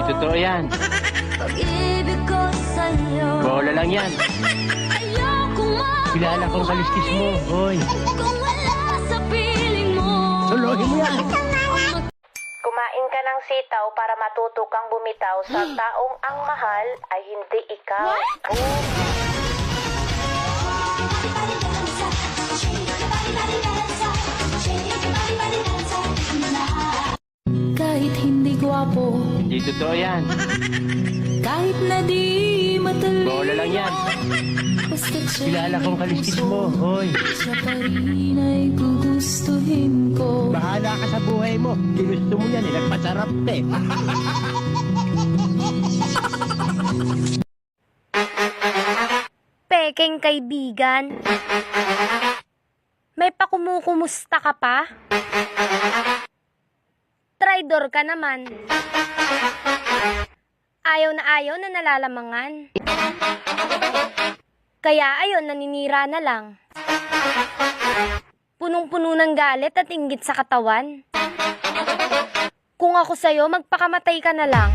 totoo yan. Pag-ibig ko sa'yo. Bola lang yan. Ayokong Kilala kong kaliskis mo, hoy. kung wala sa piling mo. Solohin mo yan. Kumain ka ng sitaw para matuto kang bumitaw sa taong ang mahal ay hindi ikaw. Kahit hindi gwapo, Hindi totoo yan. kahit na di matalino, Bola lang yan. basta't siya Kilala kong kaliskis mo, hoy. siya pa rin ay gugustuhin ko. Bahala ka sa buhay mo. Ginusto mo yan, nagpasarap eh. Peking kaibigan. May pakumukumusta ka pa? Traidor ka naman. Ayaw na nalalamangan. Kaya ayon, naninira na lang. Punong-puno ng galit at inggit sa katawan. Kung ako sa'yo, magpakamatay ka na lang.